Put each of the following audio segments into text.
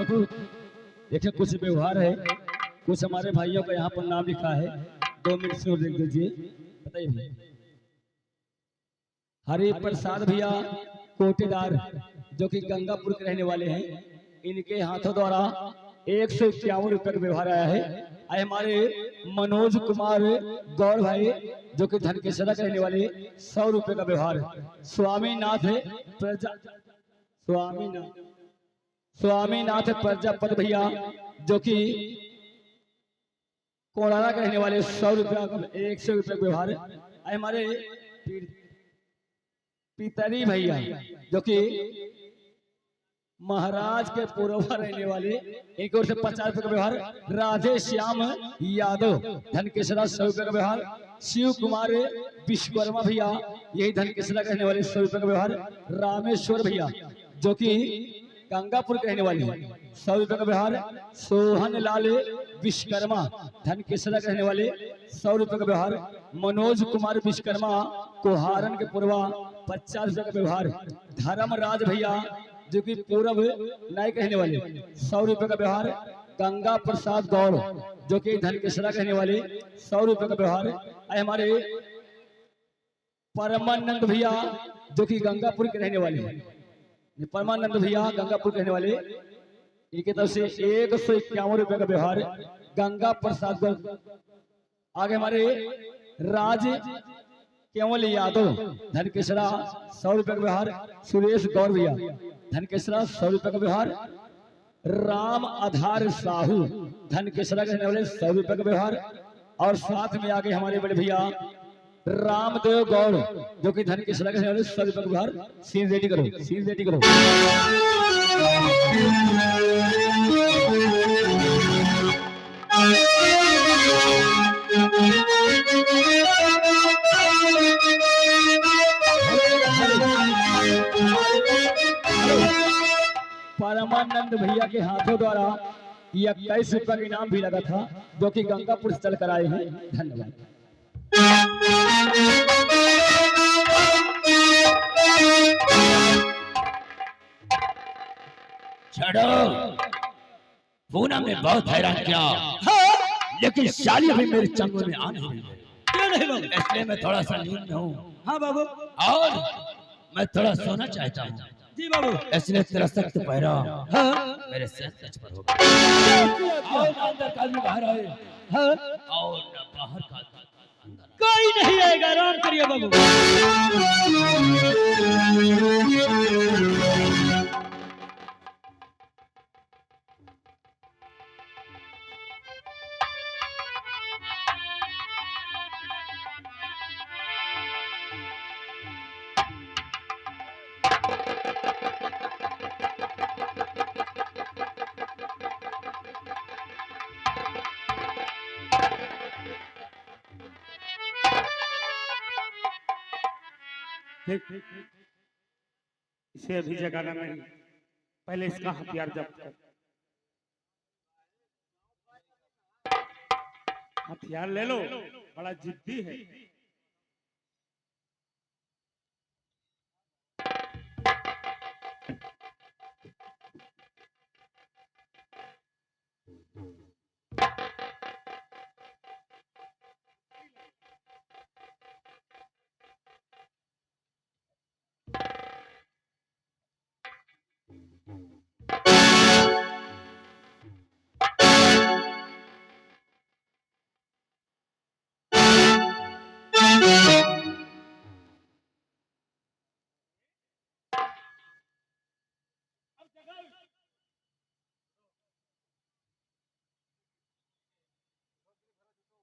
बहुत देखिए कुछ व्यवहार है, कुछ हमारे भाइयों का यहाँ पर नाम लिखा है, 2 मिनट से लिख दीजिए। बताइए भैया। हरि प्रसाद भैया कोटेदार जो कि गंगापुर के रहने वाले हैं, इनके हाथों द्वारा 151 रुपए का व्यवहार आया है। हमारे मनोज कुमार गौड़ भाई जो कि धनकेश्वरा के रहने वाले 100 रुपए का व्यवहार। स्वामीनाथ स्वामीनाथ प्रजापत भैया जो कि कोड़ाना के रहने वाले 100 रुपया 100 रुपये का व्यवहार। हमारे पितरी भैया जो कि महाराज के पूर्व रहने वाले, एक ओर से 50 रुपए का व्यवहार। राधे श्याम यादव धनकेश्वरा 100 रुपए का व्यवहार। शिव कुमार विश्वकर्मा भैया यही धनकेश्वरा रहने वाले 100 रुपए का व्यवहार। रामेश्वर भैया जो कि गंगापुर के रहने वाले 100 रुपए का व्यवहार। सोहन लाल विश्वकर्मा धनकेश्वरा के रहने वाले 100 रुपए का व्यवहार। मनोज कुमार विश्वकर्मा कोहारन के पूर्वा 50 रुपए का व्यवहार। धर्मराज भैया जो कि पूर्व नायक रहने वाले 100 रुपए का व्यवहार। गंगा प्रसाद गौड़ जो कि धनकेश्वरा रहने वाले 100 रुपए का व्यवहार। हमारे परमानंद भैया जो कि गंगापुर के रहने वाले, परमानंद भैया गंगापुर के रहने वाले, इनकी तरफ से 151 रुपए का व्यवहार। गंगा प्रसाद गौड़। आगे हमारे राज केवल यादव धनकेश्वरा 100 रुपए का व्यवहार। सुरेश गौर भैया धनकेश्वरा 100 रुपए का व्यवहार। राम आधार साहू धनकेश्वरा के रहने वाले 100 रुपए का व्यवहार। और साथ में आगे हमारे बड़े भैया रामदेव गौड़ जो कि धनकेश्वरा के रहने वाले 100 रुपए का व्यवहार। सीन रेडी करो, सीन रेडी करो। परमानंद भैया के हाथों द्वारा 21 रुपए का इनाम भी लगा था जो कि गंगापुर से चल कर आए हैं। धन्यवाद। छोड़ो, पूनम ने बहुत हैरान किया, लेकिन शाली अभी मेरे चंगुल में आ नहीं रही है। क्यों नहीं बाबू? इसलिए मैं थोड़ा सा नींद में हूँ। हाँ बाबू। और मैं थोड़ा सोना चाहता हूँ। जी बाबू। इसलिए तेरा सख्त पहरा मेरे सर पर होगा। और अंदर का आदमी बाहर आए, और बाहर का अंदर। कोई नहीं आएगा, आराम करिए बाबू। इसे अभी जगाना नहीं, पहले इसका हथियार जब्त कर। हथियार ले लो, बड़ा जिद्दी है।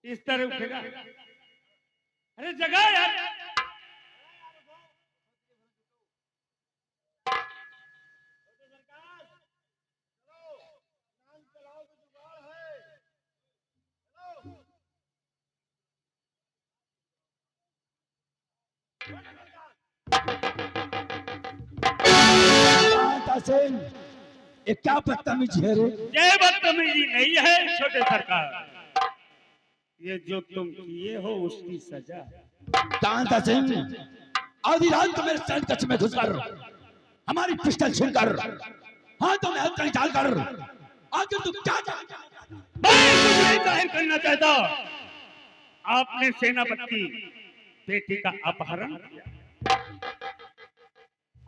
इस तरह उठेगा। अरे जगा यार। ये क्या बदतमीजी है रे? ये बदतमीजी नहीं है छोटे सरकार, ये जो तुम किए हो उसकी सजा। कांता सिंह, आधी रात को मेरे सैन कक्ष में घुसकर हमारी पिस्टल छीनकर हाँ तो मैं कहीं चाल कर आखिर तू क्या चाहता है? मैं कुछ नहीं जाहिर करना चाहता। आपने सेनापति की बेटी का अपहरण किया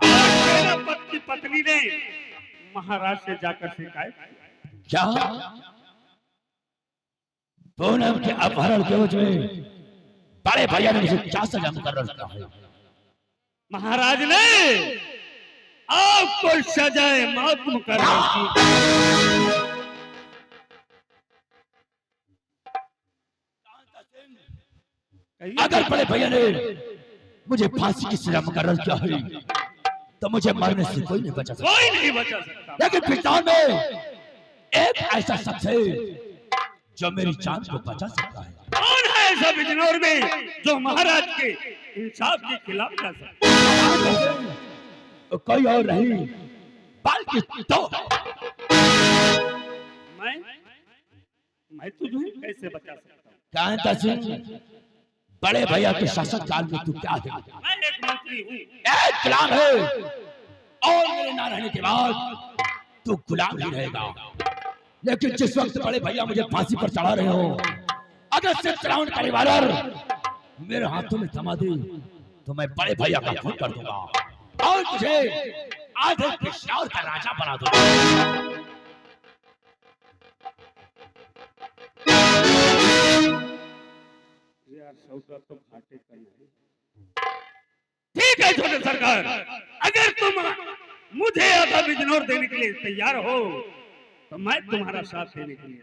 और सेनापति की पत्नी ने महाराज से जाकर शिकायत की। क्या पूनम के अपहरण के वजह में बड़े भैया ने मुझे क्या सजा मुकर्रर किया है? महाराज ने आपको सजाए मौत मुकर्रर की। अगर बड़े भैया ने मुझे फांसी की सजा मुकर्रर किया है तो मुझे मरने से कोई नहीं बचा सकता। कोई नहीं बचा सकता। लेकिन पिछाड़ में एक ऐसा शख्स है जो मेरी जान को बचा सकता है। कौन है ऐसा बिजनौर में जो महाराज के इंसाफ के खिलाफ जा सकता? तो कोई और नहीं बल्कि तो मैं तुझे कैसे बचा सकता हूँ? कांता सिंह, बड़े भैया के शासन काल में तू क्या है? मैं एक मंत्री हूँ। एक गुलाम है और मेरे ना रहने के बाद तू गुलाम ही रहेगा। लेकिन जिस वक्त बड़े भैया मुझे फांसी पर चढ़ा रहे हो, अगर सिर्फ चढ़ाउन का रिवाल्वर मेरे हाथों में थमा दे तो मैं बड़े भैया का खून कर दूंगा और तुझे आधे पेशवार का राजा बना दूंगा। यार सौदा तो घाटे का नहीं। ठीक है छोटे सरकार, अगर तुम मुझे आधा बिजनौर देने के लिए तैयार हो तो मैं तुम्हारा साथ देने के लिए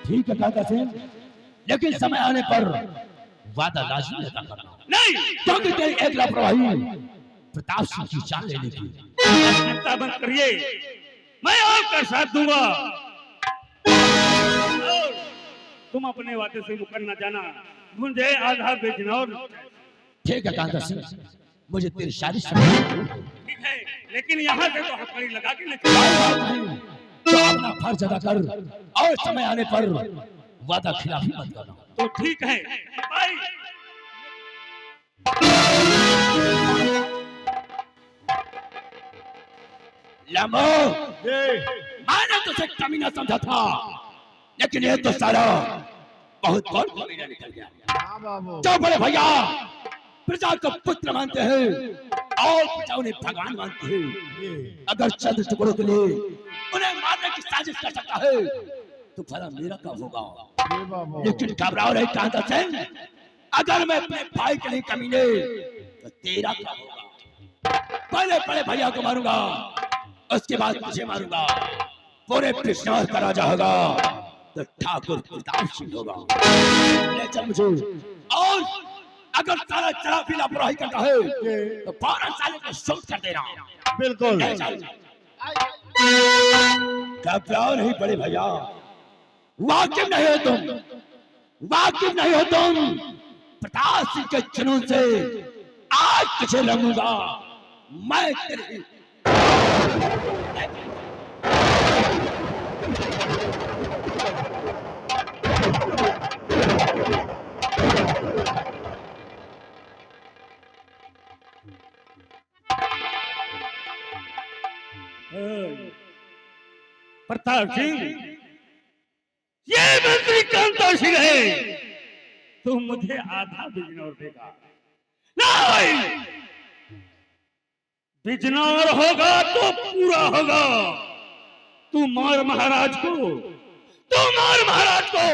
ठीक है काका सिंह, लेकिन समय आने पर वादा लाजमी अदा करना। नहीं। क्योंकि तेरी एक लापरवाही प्रताप सिंह की जान लेने की। चिंता मत करिए, मैं आपका साथ दूंगा और तुम अपने वादे से मुकर न जाना। मुझे आधा बिजनौर। ठीक है काका सिंह, मुझे तेरी शादी ठीक है, लेकिन यहाँ से तो हथकड़ी लगा के निकल। तो अपना फर्ज अदा कर और समय आने पर वादा खिलाफी मत करना। तो ठीक है भाई। लम्बो, मैंने तुझे कमीना समझा था, लेकिन ये तो सारा बहुत बड़ा कमीना निकल गया। जो बड़े भैया प्रजा को पुत्र मानते हैं और प्रजा उन्हें भगवान मानती है, अगर चंद टुकड़ों के लिए उन्हें मारने की साजिश कर सकता है तो भला मेरा क्या होगा? लेकिन घबराओ नहीं कांता सिंह, अगर मैं अपने भाई के लिए कमीने तो तेरा क्या होगा? पहले बड़े भैया को मारूंगा, उसके बाद तुझे मारूंगा। पूरे पिछड़ का राजा होगा तो ठाकुर प्रताप सिंह होगा। ले चल मुझे, और अगर सारा चला भी लापरवाही करता है तो 12 साल को शोध कर देना। बिल्कुल। घबराओ नहीं बड़े भैया, वाकिफ नहीं हो तुम, वाकिफ नहीं हो तुम। प्रताप सिंह के जुनून से आज तुझे रंगूंगा मैं तेरी। प्रताप सिंह, ये मंत्री कांता सिंह है, तुम मुझे आधा बिजनौर देगा? नहीं, बिजनौर होगा तो पूरा होगा। तू मार महाराज को, तू मार महाराज को,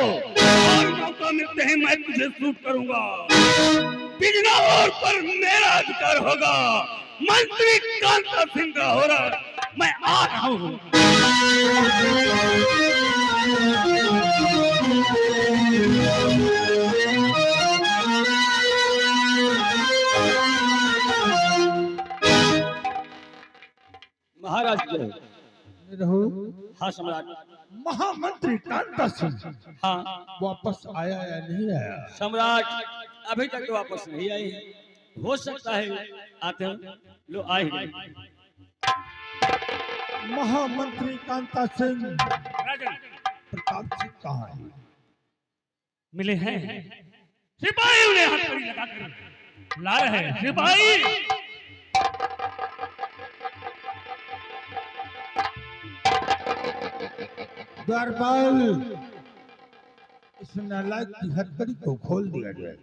और मौका मिलते ही मैं तुझे शूट करूंगा। बिजनौर पर मेरा अधिकार होगा। मंत्री कांता सिंह का हो रहा, मैं आ रहा हूं। महाराज को हाँ सम्राट। महामंत्री कांता सिंह हाँ वापस आया या नहीं आया? सम्राट अभी तक तो वापस नहीं आई। हो सकता है आते हैं, लो आए हैं। महामंत्री कांता सिंह राजन प्रताप सिंह कहाँ है? मिले हैं, सिपाही उन्हें हथकड़ी लगाकर ला रहे हैं। सिपाही द्वारपाल, इस नालायक की हथकड़ी को खोल दिया जाए।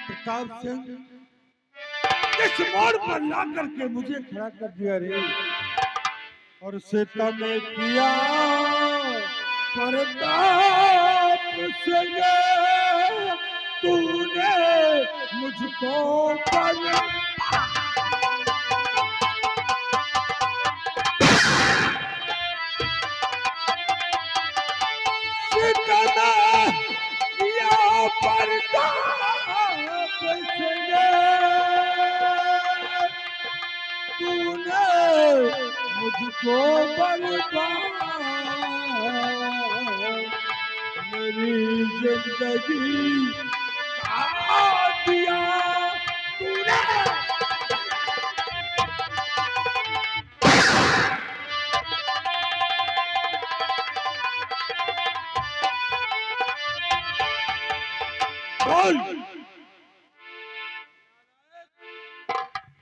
प्रताप सिंह, इस मोड़ पर ला करके मुझे खड़ा कर दिया रे, और सीता में किया प्रताप सिंह, तूने मुझको पर सीता में किया प्रताप सिंह, तूने मुझको बर्बाद, मेरी जिंदगी खा दिया तूने। बोल,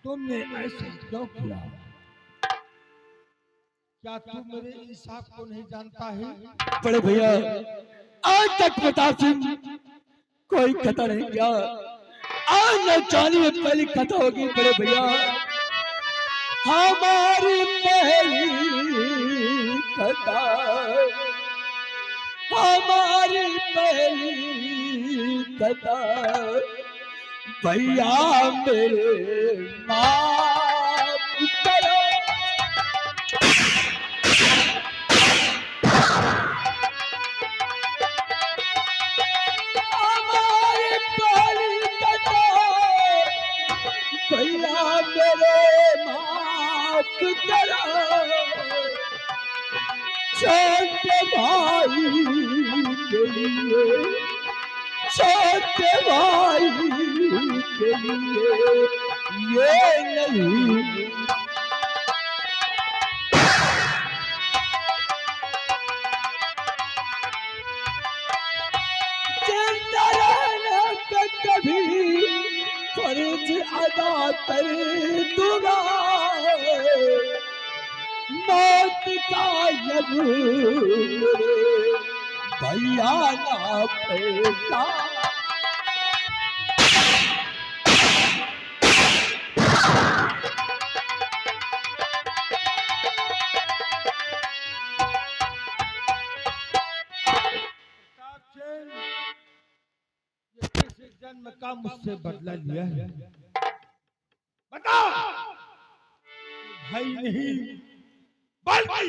तुमने ऐसा क्यों किया? क्या तू मेरे इंसाफ को नहीं जानता है? बड़े भैया, आज तक प्रताप सिंह कोई खता नहीं किया, आज न जाने में पहली खता होगी। बड़े भैया, हमारी पहली खता, हमारी पहली खता, भैया मेरे माफ करो। हमारी पहली खता, भैया मेरे माफ करो। छोटे भाई के लिए, छोटे भाई के लिए ये नहीं। जिंदा रहने पे कभी फर्ज अदा कर दूंगा, मौत का जब मेरे भैया ना फेंका। ये किस जन्म का मुझसे बदला लिया है? बता। भाई नहीं, बल्कि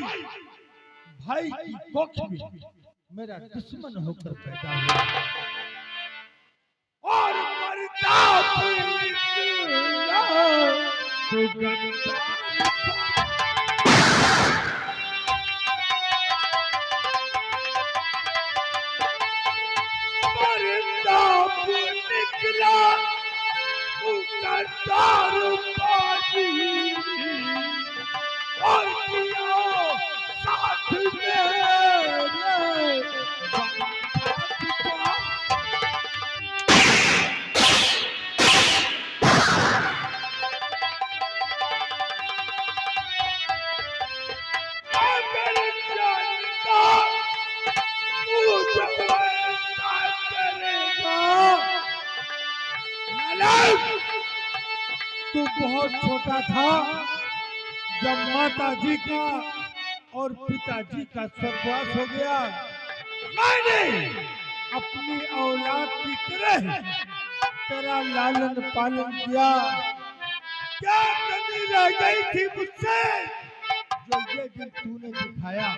भाई की कोख में मेरा दुश्मन होकर पैदा हुआ, और प्रताप निकला तो गद्दार प्रताप निकला तो गद्दार बाजी, और किया साथ मेरे अगर जानता तू जब ऐसा करेगा, नालायक, तू बहुत छोटा था जब माता जी का और पिताजी का स्वर्गवास हो गया। मैंने अपनी औलाद की तरह तेरा लालन पालन किया। क्या कमी रह गई थी मुझसे जो ये दिन तूने दिखाया?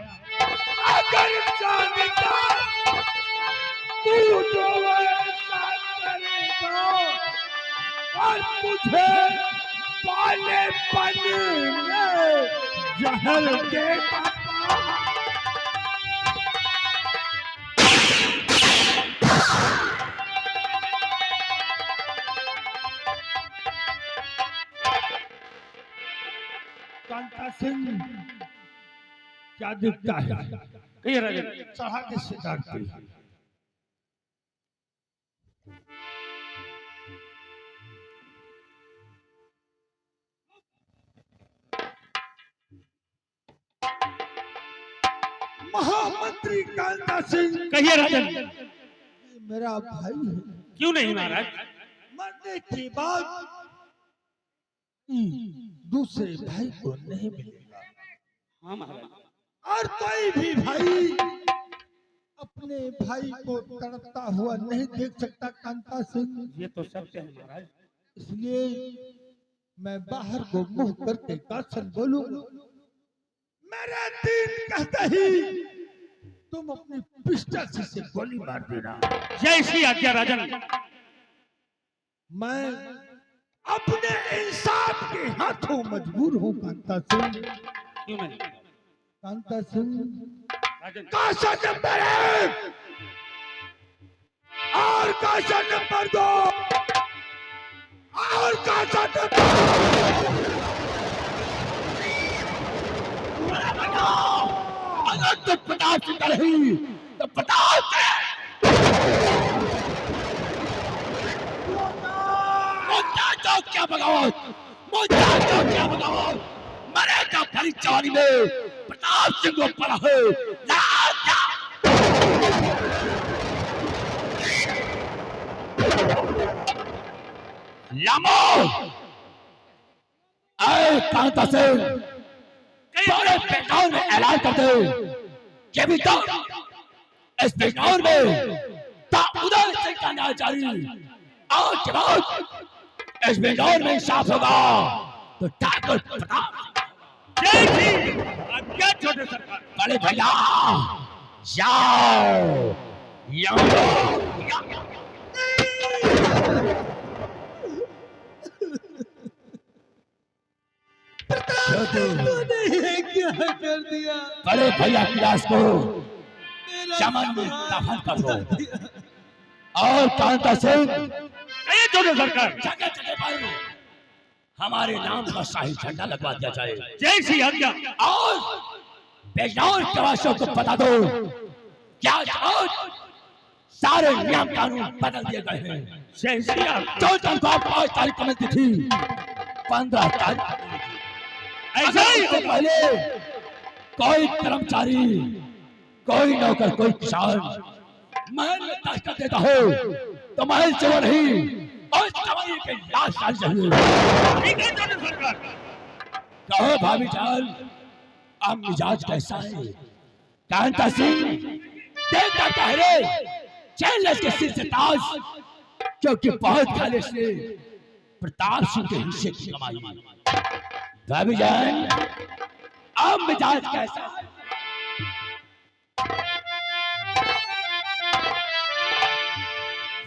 अगर जानता तू जो ऐसा करेगा और तुझे पालेपन में जहर देगा। कांता सिंह, क्या दिखता है? कहिए राजा। चढ़ा के शिकार पे महामंत्री कांता सिंह कहिए राजन। मेरा भाई है। क्यों नहीं महाराज? मरने के बाद दूसरे भाई को नहीं मिलेगा। हाँ महाराज। और कोई भी भाई अपने भाई को तड़पता हुआ नहीं देख सकता कांता सिंह। ये तो सत्य है महाराज। इसलिए मैं बाहर को मुंह करके कासन बोलूंगा। मेरे दिन कहते ही तुम अपनी पिस्टल से गोली मार देना। जय श्री आज्ञा राजन। मैं अपने इंसाफ के हाथों मजबूर हूँ कांता सिंह। क्यों नहीं कांता सिंह राजन? कासन नंबर 1 और कासन नंबर 2 और कासन नंबर अगर तुम प्रताप सिंह का नहीं तो प्रताप मुद्दा तो क्या बगावत, मुद्दा तो क्या बगावत, मरेगा भरी जवानी में प्रताप सिंह को पड़ा है। लामो ऐ कांता सिंह सारे पेटाउन में ऐलान कर दे कि अभी तक इस पेटाउन में उदय सिंह का न्याय जारी। आज के बाद इस पेटाउन में इंसाफ होगा तो ठाकुर प्रताप। जय श्री आज्ञा छोटे सरकार। बड़े भैया जाओ क्या कर दिया? बड़े भैया की लाश को चमन में दफन कर दो और कांता सिंह छोटे सरकार जगह जगह पर हमारे नाम का शाही झंडा लगवा दिया जाए। जय श्री आज्ञा। और बेजौर प्रवासियों को बता दो क्या आज सारे नियम कानून बदल दिए गए हैं। जय श्री आज्ञा। 5 तारीख को मिलती थी 15 तारीख ऐसा ही से पहले कोई कर्मचारी, कोई नौकर, कोई किसान महल में दस्तक देता हो तो महल से वो नहीं और जवानी के लाश डाल चाहिए। ठीक है छोटे सरकार। कहो भाभी जान अब मिजाज कैसा है? कांता सिंह देखता कहरे चैन के सिर से ताज, क्योंकि बहुत खाले से प्रताप सिंह के हिस्से की कमाई। भाभी जान अब मिजाज कैसा है?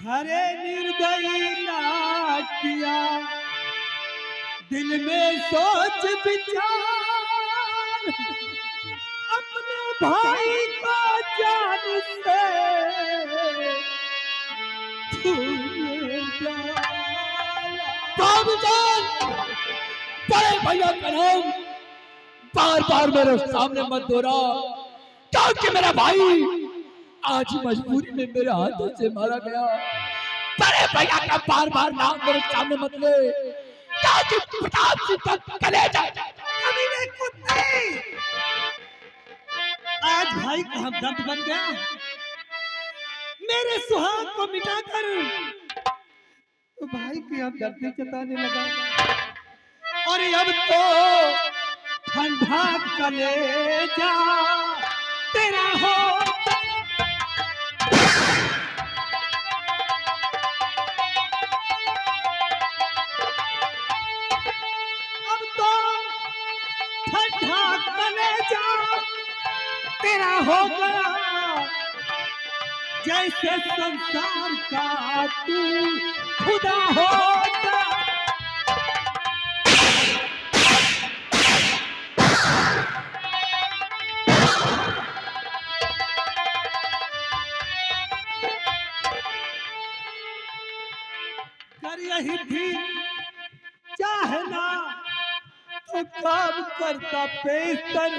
हरे निर्दयी ना किया दिल में सोच विचार, अपने भाई को जान से छूने डाला। भाभी जान बड़े भैया का नाम बार बार मेरे सामने मत दोहरा, क्योंकि मेरा भाई आज ही मजबूरी में मेरे हाथों से मारा गया। बड़े भैया का बार बार नाम मेरे सामने मत ले, क्योंकि प्रताप सिंह का कलेजा कमीने कुत्ते, आज भाई का हमदर्द बन गया। मेरे सुहाग को मिटाकर तो भाई की हमदर्दी जताने लगा, और अब तो ठंडा कलेजा तेरा हो। अब तो ठंडा कलेजा तेरा हो गया, जैसे संसार का तू खुदा होता। कर यही थी चाहना तो काम करता पेशतर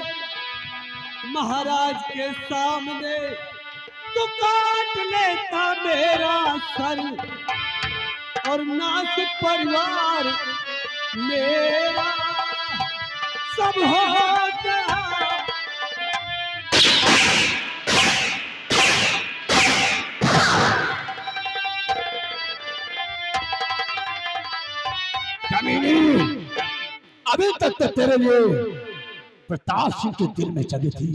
महाराज के सामने, तो काट लेता मेरा सर और नाश परिवार मेरा सब होता। अभी तक तो तेरे लिए प्रताप सिंह के दिल में जगह थी,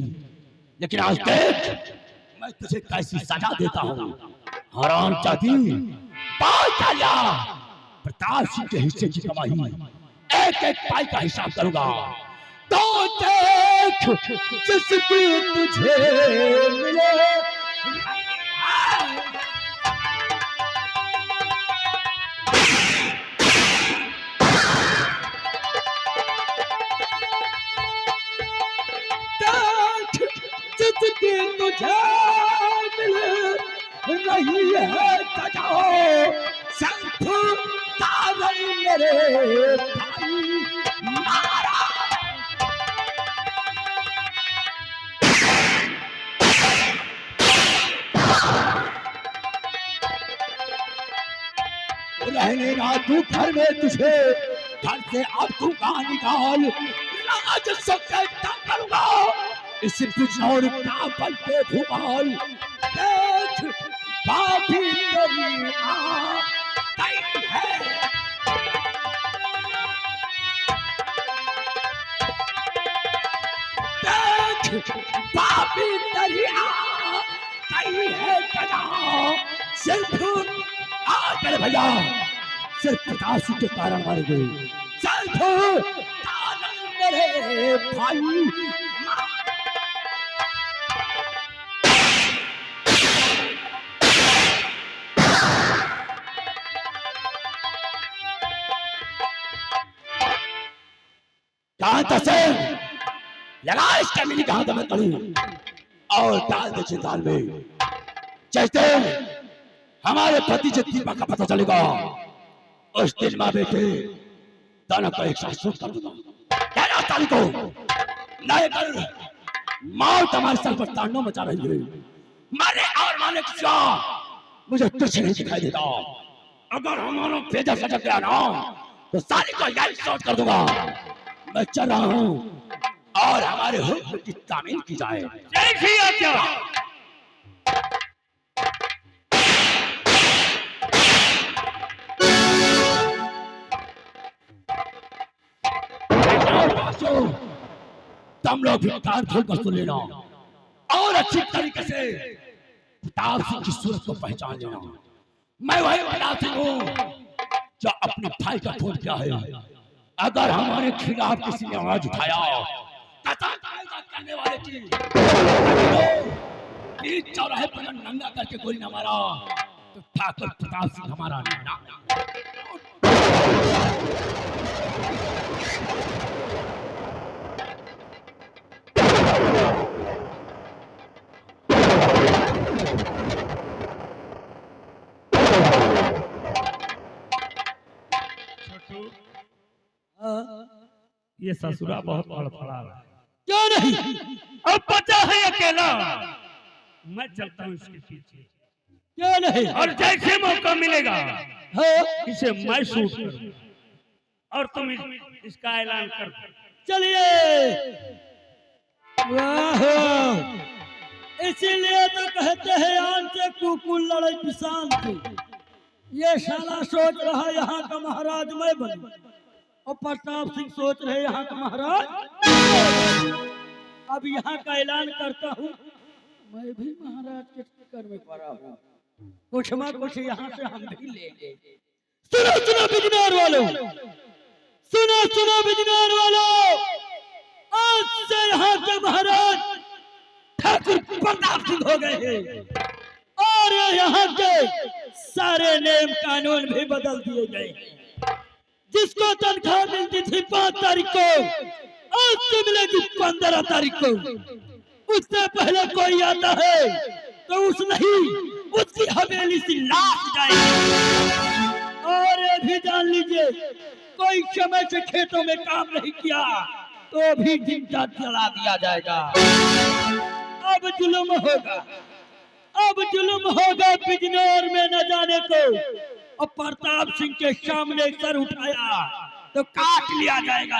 लेकिन आज देख मैं तुझे कैसी सजा देता हूँ। हराम जाती प्रताप सिंह के हिस्से की कमाई एक एक पाई का हिसाब करूंगा। तो देख जिसकी तुझे मिले जिसकी तुझे मिले रही है सजाओ संख तारन मेरे भाई मारा। रहने ना तू घर में, तुझे घर से अब तू कहाँ निकाल, आज सबसे करूंगा इस बिजनौर का बल पे भूपाल। देख बाबी तेरी आई है, देख बाबी तेरी आई है गदा। सिर्फ मेरे भैया सिर्फ प्रताप सिंह के कारण मारे गए, सिर्फ मेरे भाई। कहां तक लगा इसका मिली, कहां तक मैं करूं और डाल दे चिंताल में। जैसे हमारे भतीजे दीपा का पता चलेगा उस दिन माँ बेटे दोनों को एक साथ सूट कर दूंगा। कहना ताली को नहीं कर मौत हमारे सर पर तांडव मचा रही है। मारे और माने किसी मुझे कुछ नहीं दिखाई देता। अगर हमारा भेजा सटक गया ना तो साली को यही सोच कर दूंगा। मैं चल रहा हूँ और हमारे हुक्म की तामील की जाए। तुम लोग भी कान खोलकर सुन लेना और अच्छी तरीके से प्रताप सिंह की सूरत को पहचान लेना। मैं वही प्रताप सिंह हूँ जो अपने भाई का खून किया है। अगर हमारे खिलाफ किसी ने आवाज उठाया करने वाले की चौराहे पर नंगा करके गोली न मारा तो ठाकुर प्रताप सिंह हमारा नाम। ये ससुरा बहुत फड़फड़ा है। क्यों नहीं? अब बचा है अकेला, मैं चलता हूँ इसके पीछे। क्यों नहीं? और जैसे मौका मिलेगा हाँ? इसे मैं शूट करूँ और तुम इसका ऐलान कर दो। चलिए। वाह, इसीलिए तो कहते हैं आन से कुकुल लड़ाई पिसान थी। ये शाला सोच रहा यहाँ का महाराज मैं बनूं और प्रताप सिंह सोच रहे यहाँ का महाराज। अब यहाँ का ऐलान करता हूँ, मैं भी महाराज के चक्कर में पड़ा हूँ। कुछ ना कुछ यहाँ से हम भी लेंगे। सुनो सुनो बिजनौर वालों, सुनो सुनो बिजनौर वालों, आज से यहाँ के महाराज ठाकुर प्रताप सिंह हो गए हैं और यहाँ के सारे नियम कानून भी बदल दिए गए। जिसको तनख्वाह मिलती थी 5 तारीख को, आज से मिलेगी 15 तारीख को। उससे पहले कोई आता है तो उस नहीं उसकी हवेली से लाश जाएगी। और ये भी जान लीजिए, कोई समय से खेतों में काम नहीं किया तो भी जिंदा जला दिया जाएगा। अब जुल्म होगा, अब जुल्म होगा बिजनौर में न जाने को। और प्रताप सिंह के सामने सर उठाया तो काट लिया जाएगा।